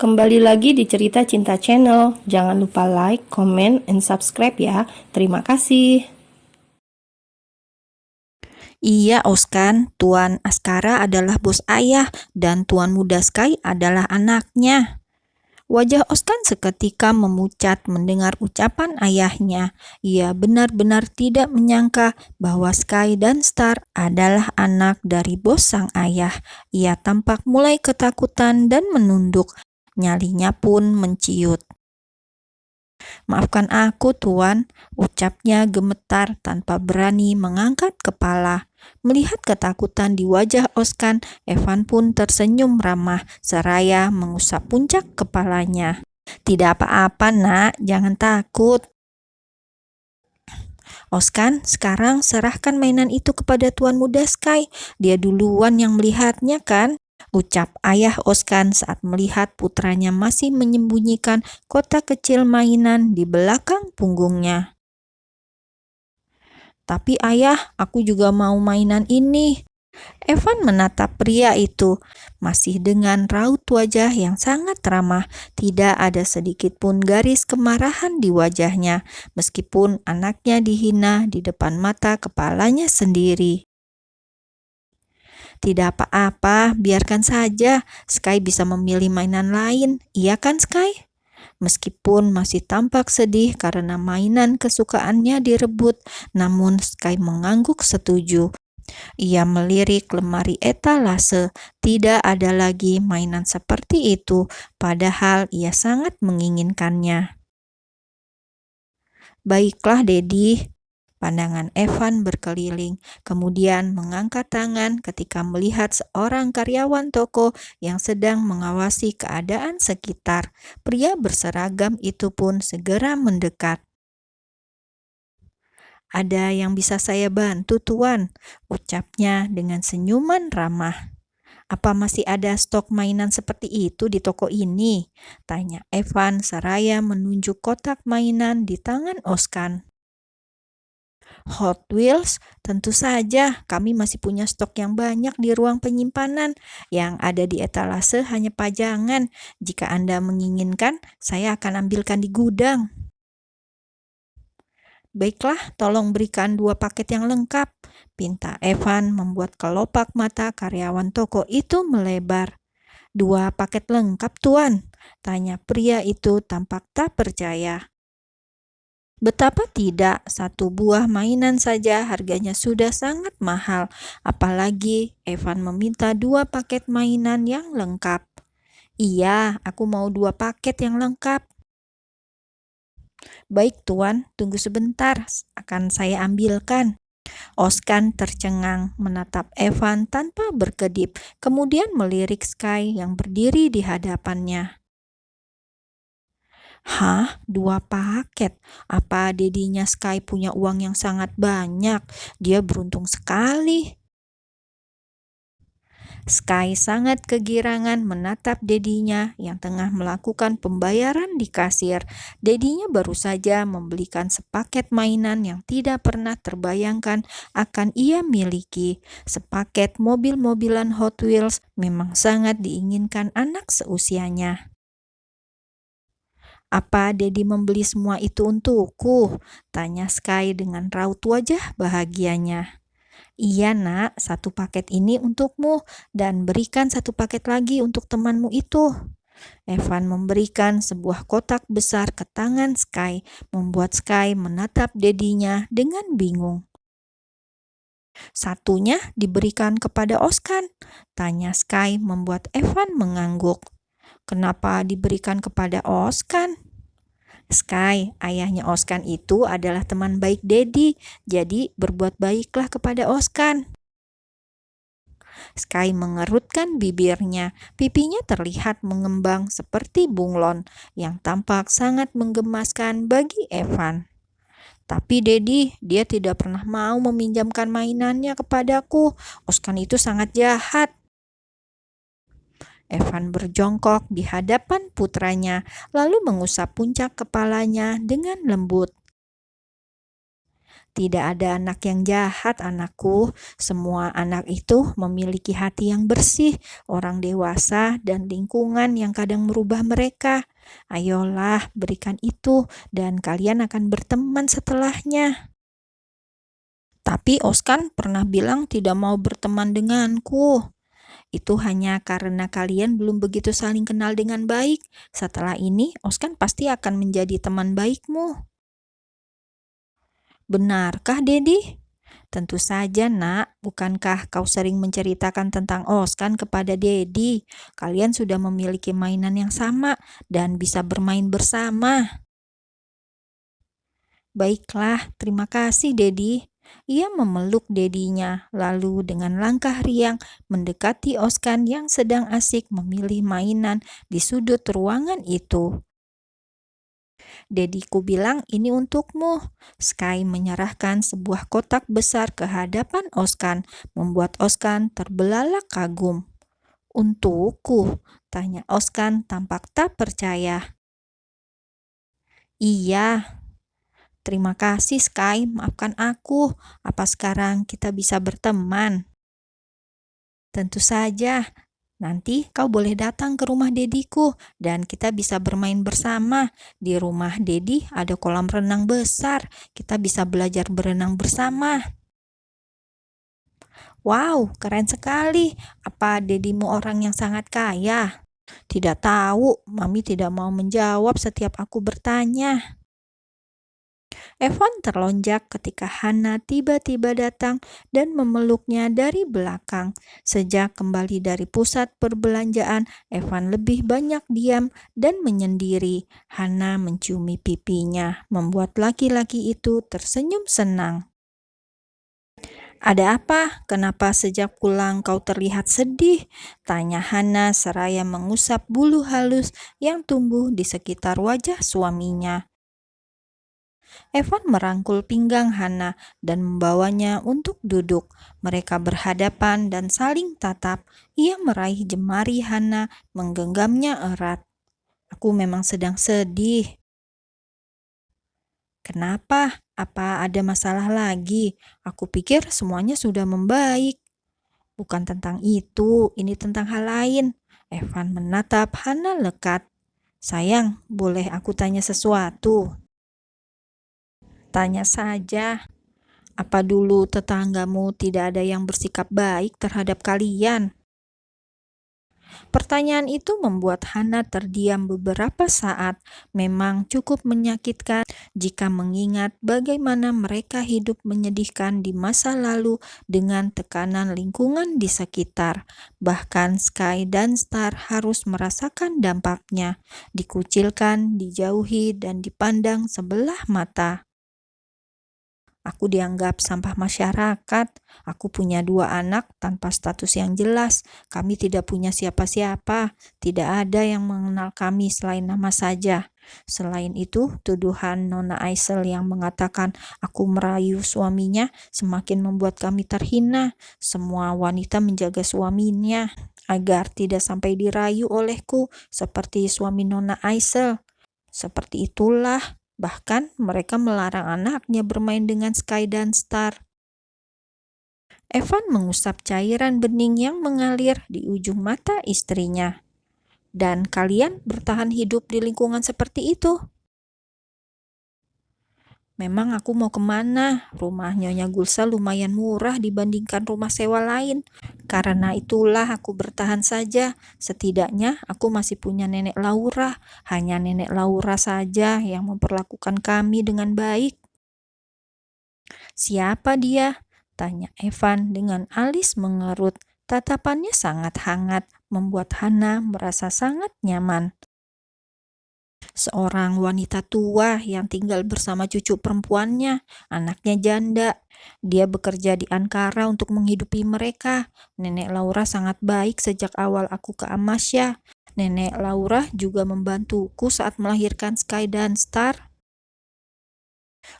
Kembali lagi di Cerita Cinta Channel. Jangan lupa like, comment, and subscribe ya. Terima kasih. Iya, Oskan, Tuan Askara adalah bos ayah dan Tuan Muda Sky adalah anaknya. Wajah Oskan seketika memucat mendengar ucapan ayahnya. Ia benar-benar tidak menyangka bahwa Sky dan Star adalah anak dari bos sang ayah. Ia tampak mulai ketakutan dan menunduk. Nyalinya pun menciut. "Maafkan aku, Tuan," ucapnya gemetar tanpa berani mengangkat kepala. Melihat ketakutan di wajah Oskan, Evan pun tersenyum ramah seraya mengusap puncak kepalanya. "Tidak apa-apa, Nak, jangan takut. Oskan, sekarang serahkan mainan itu kepada Tuan Muda Sky. Dia duluan yang melihatnya kan?" ucap ayah Oskan saat melihat putranya masih menyembunyikan kotak kecil mainan di belakang punggungnya. "Tapi ayah, aku juga mau mainan ini." Evan menatap pria itu, masih dengan raut wajah yang sangat ramah. Tidak ada sedikit pun garis kemarahan di wajahnya, meskipun anaknya dihina di depan mata kepalanya sendiri. "Tidak apa-apa, biarkan saja. Sky bisa memilih mainan lain, iya kan Sky?" Meskipun masih tampak sedih karena mainan kesukaannya direbut, namun Sky mengangguk setuju. Ia melirik lemari etalase. Tidak ada lagi mainan seperti itu, padahal ia sangat menginginkannya. "Baiklah, Dedi." Pandangan Evan berkeliling, kemudian mengangkat tangan ketika melihat seorang karyawan toko yang sedang mengawasi keadaan sekitar. Pria berseragam itu pun segera mendekat. "Ada yang bisa saya bantu, Tuan?" ucapnya dengan senyuman ramah. "Apa masih ada stok mainan seperti itu di toko ini?" tanya Evan seraya menunjuk kotak mainan di tangan Oskan. "Hot Wheels? Tentu saja, kami masih punya stok yang banyak di ruang penyimpanan. Yang ada di etalase hanya pajangan. Jika Anda menginginkan, saya akan ambilkan di gudang." "Baiklah, tolong berikan 2 paket yang lengkap," pinta Evan membuat kelopak mata karyawan toko itu melebar. "2 paket lengkap, Tuan?" tanya pria itu tampak tak percaya. Betapa tidak, 1 buah mainan saja harganya sudah sangat mahal, apalagi Evan meminta 2 paket mainan yang lengkap. "Iya, aku mau 2 paket yang lengkap." "Baik Tuan, tunggu sebentar, akan saya ambilkan." Oskan tercengang menatap Evan tanpa berkedip, kemudian melirik Sky yang berdiri di hadapannya. "Hah? 2 paket? Apa dedinya Sky punya uang yang sangat banyak? Dia beruntung sekali." Sky sangat kegirangan menatap dedinya yang tengah melakukan pembayaran di kasir. Dedinya baru saja membelikan sepaket mainan yang tidak pernah terbayangkan akan ia miliki. Sepaket mobil-mobilan Hot Wheels memang sangat diinginkan anak seusianya. "Apa Dedi membeli semua itu untukku?" tanya Sky dengan raut wajah bahagianya. "Iya nak, 1 paket ini untukmu dan berikan 1 paket lagi untuk temanmu itu." Evan memberikan sebuah kotak besar ke tangan Sky, membuat Sky menatap dedinya dengan bingung. "Satunya diberikan kepada Oskan?" tanya Sky membuat Evan mengangguk. "Kenapa diberikan kepada Oskan?" "Sky, ayahnya Oskan itu adalah teman baik Dedi, jadi berbuat baiklah kepada Oskan." Sky mengerutkan bibirnya. Pipinya terlihat mengembang seperti bunglon yang tampak sangat menggemaskan bagi Evan. "Tapi Dedi, dia tidak pernah mau meminjamkan mainannya kepadaku. Oskan itu sangat jahat." Evan berjongkok di hadapan putranya, lalu mengusap puncak kepalanya dengan lembut. Tidak ada anak yang jahat, anakku. Semua anak itu memiliki hati yang bersih, orang dewasa, dan lingkungan yang kadang merubah mereka. Ayolah, berikan itu, dan kalian akan berteman setelahnya. Tapi Oskan pernah bilang tidak mau berteman denganku. Itu hanya karena kalian belum begitu saling kenal dengan baik. Setelah ini, Oskan pasti akan menjadi teman baikmu. Benarkah, Dedi? Tentu saja, Nak. Bukankah kau sering menceritakan tentang Oskan kepada Dedi? Kalian sudah memiliki mainan yang sama dan bisa bermain bersama. Baiklah, terima kasih, Dedi. Ia memeluk Dedinya, lalu dengan langkah riang mendekati Oskan yang sedang asik memilih mainan di sudut ruangan itu. Dediku bilang ini untukmu. Sky menyerahkan sebuah kotak besar ke hadapan Oskan, membuat Oskan terbelalak kagum. Untukku? Tanya Oskan tampak tak percaya. Iya. Terima kasih Sky, maafkan aku. Apa sekarang kita bisa berteman? Tentu saja. Nanti kau boleh datang ke rumah Dediku dan kita bisa bermain bersama. Di rumah Dedi ada kolam renang besar. Kita bisa belajar berenang bersama. Wow, keren sekali. Apa Dedimu orang yang sangat kaya? Tidak tahu, Mami tidak mau menjawab setiap aku bertanya. Evan terlonjak ketika Hana tiba-tiba datang dan memeluknya dari belakang. Sejak kembali dari pusat perbelanjaan, Evan lebih banyak diam dan menyendiri. Hana menciumi pipinya, membuat laki-laki itu tersenyum senang. Ada apa? Kenapa sejak pulang kau terlihat sedih? Tanya Hana seraya mengusap bulu halus yang tumbuh di sekitar wajah suaminya. Evan merangkul pinggang Hana dan membawanya untuk duduk. Mereka berhadapan dan saling tatap. Ia meraih jemari Hana, menggenggamnya erat. Aku memang sedang sedih. Kenapa? Apa ada masalah lagi? Aku pikir semuanya sudah membaik. Bukan tentang itu, ini tentang hal lain. Evan menatap Hana lekat. Sayang, boleh aku tanya sesuatu? Tanya saja. Apa dulu tetanggamu tidak ada yang bersikap baik terhadap kalian? Pertanyaan itu membuat Hana terdiam beberapa saat. Memang cukup menyakitkan jika mengingat bagaimana mereka hidup menyedihkan di masa lalu dengan tekanan lingkungan di sekitar. Bahkan Sky dan Star harus merasakan dampaknya, dikucilkan, dijauhi, dan dipandang sebelah mata. Aku dianggap sampah masyarakat. Aku punya 2 anak tanpa status yang jelas. Kami tidak punya siapa-siapa. Tidak ada yang mengenal kami selain nama saja. Selain itu, tuduhan Nona Aisel yang mengatakan aku merayu suaminya semakin membuat kami terhina. Semua wanita menjaga suaminya agar tidak sampai dirayu olehku seperti suami Nona Aisel. Seperti itulah. Bahkan mereka melarang anaknya bermain dengan Sky dan Star. Evan mengusap cairan bening yang mengalir di ujung mata istrinya. Dan kalian bertahan hidup di lingkungan seperti itu? Memang aku mau kemana? Rumah Nyonya Gulsa lumayan murah dibandingkan rumah sewa lain. Karena itulah aku bertahan saja. Setidaknya aku masih punya Nenek Laura. Hanya Nenek Laura saja yang memperlakukan kami dengan baik. Siapa dia? Tanya Evan dengan alis mengerut. Tatapannya sangat hangat, membuat Hana merasa sangat nyaman. Seorang wanita tua yang tinggal bersama cucu perempuannya, anaknya janda. Dia bekerja di Ankara untuk menghidupi mereka. Nenek Laura sangat baik sejak awal aku ke Amasya. Nenek Laura juga membantuku saat melahirkan Sky dan Star.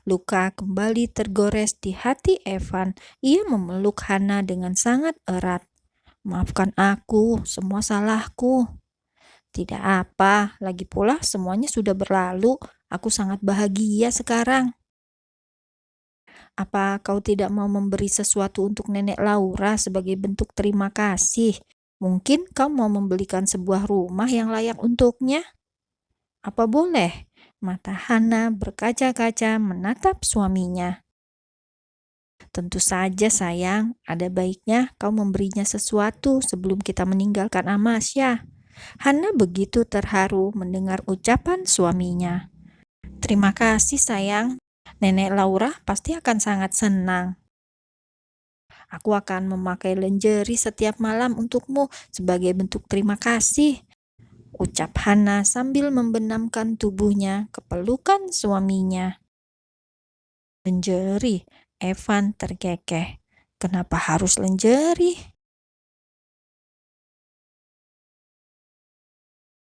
Luka kembali tergores di hati Evan. Ia memeluk Hana dengan sangat erat. Maafkan aku, semua salahku. Tidak apa, lagi pula semuanya sudah berlalu. Aku sangat bahagia sekarang. Apa kau tidak mau memberi sesuatu untuk Nenek Laura sebagai bentuk terima kasih? Mungkin kau mau membelikan sebuah rumah yang layak untuknya? Apa boleh? Mata Hana berkaca-kaca menatap suaminya. Tentu saja sayang, ada baiknya kau memberinya sesuatu sebelum kita meninggalkan Amasya. Hana begitu terharu mendengar ucapan suaminya. Terima kasih sayang, Nenek Laura pasti akan sangat senang. Aku akan memakai lingerie setiap malam untukmu sebagai bentuk terima kasih, ucap Hana sambil membenamkan tubuhnya ke pelukan suaminya. Lingerie, Evan terkekeh. Kenapa harus lingerie?